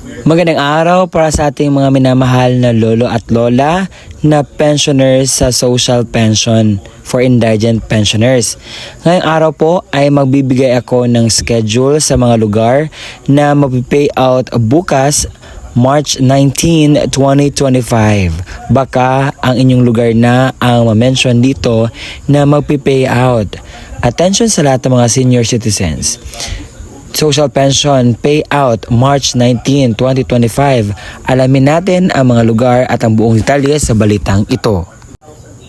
Magandang araw para sa ating mga minamahal na lolo at lola na pensioners sa social pension for indigent pensioners. Ngayong araw po ay magbibigay ako ng schedule sa mga lugar na mag-pay out bukas March 19, 2025. Baka ang inyong lugar na ang ma-mention dito na mag-pay out. Attention sa lahat ng mga senior citizens. Social pension payout March 19, 2025. Alamin natin ang mga lugar at ang buong detalye sa balitang ito.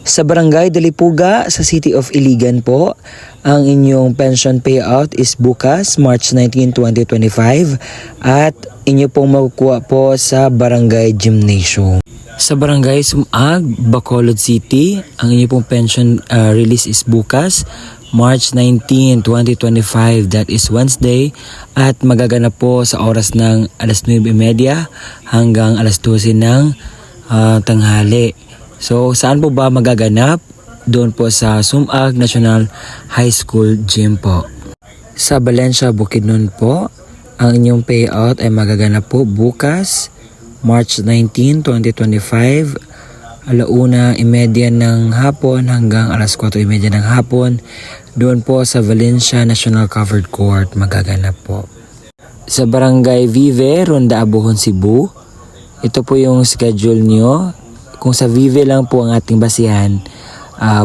Sa Barangay Dalipuga sa City of Iligan po, ang inyong pension payout is bukas March 19, 2025 at inyo pong makukuha po sa Barangay Gymnasium. Sa Barangay Sumag, Bacolod City, ang inyong pong pension release is bukas March 19, 2025, that is Wednesday, at magaganap po sa oras ng alas 9:30 hanggang alas 12 ng tanghali. So saan po ba magaganap? Doon po sa Sumag National High School Gym po. Sa Valencia, Bukidnon po, ang inyong payout ay magaganap po bukas March 19, 2025, 1:30 ng hapon hanggang alas 4:30 ng hapon. Doon po sa Valencia National Covered Court magaganap po. Sa Barangay Vive, Ronda Abuhon, Cebu, ito po yung schedule nyo. Kung sa Vive lang po ang ating basihan,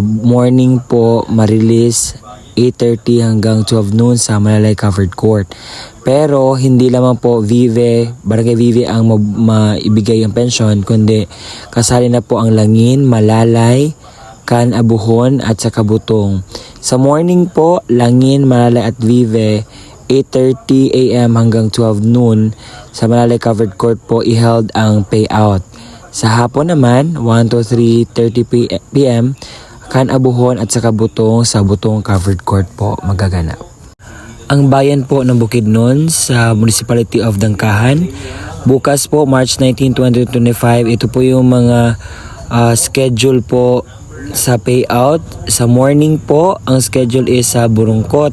morning po ma-release 8:30 hanggang 12 noon sa Malalay Covered Court. Pero hindi lamang po Barangay Vive ang maibigay ang pension, kundi kasali na po ang Langin, Malalay, Can Abuhon at sa Kabutong. Sa morning po, Langin, Malalay at Vive, 8:30 AM hanggang 12 noon sa Malalay Covered Court po i-held ang payout. Sa hapon naman, 1 to 3:30 PM, Can Abuhon at sa Kabutong sa Butong Covered Court po magaganap. Ang bayan po ng Bukidnon sa Municipality of Dangkahan, bukas po March 19, 2025, ito po yung mga schedule po sa payout. Sa morning po, ang schedule is sa Burungkot,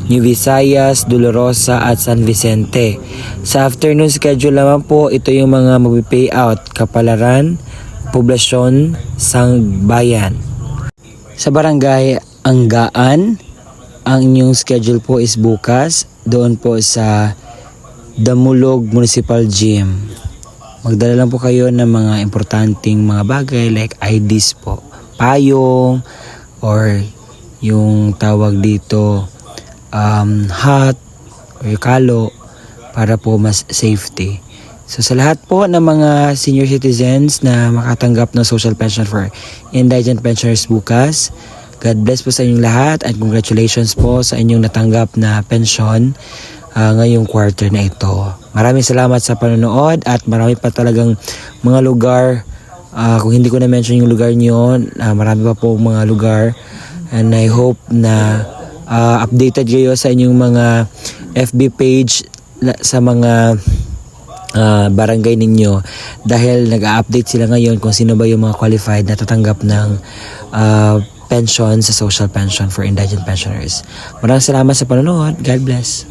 New Visayas, Dolorosa at San Vicente. Sa afternoon schedule naman po, ito yung mga mag-payout, Kapalaran, Poblasyon, Sangbayan. Sa Barangay Anggaan, ang inyong schedule po is bukas, doon po sa Damulog Municipal Gym. Magdala lang po kayo ng mga importanteng mga bagay like IDs po, payong, or yung tawag dito hat or kalo para po mas safety. So sa lahat po ng mga senior citizens na makatanggap ng social pension for indigent pensioners bukas, God bless po sa inyong lahat at congratulations po sa inyong natanggap na pensyon ngayong quarter na ito. Maraming salamat sa panonood at marami pa talagang mga lugar. Kung hindi ko na-mention yung lugar nyo, marami pa po mga lugar. And I hope na updated kayo sa inyong mga FB page sa mga barangay ninyo dahil nag-update sila ngayon kung sino ba yung mga qualified na tatanggap ng pension sa social pension for indigent pensioners. Maraming salamat sa panonood. God bless.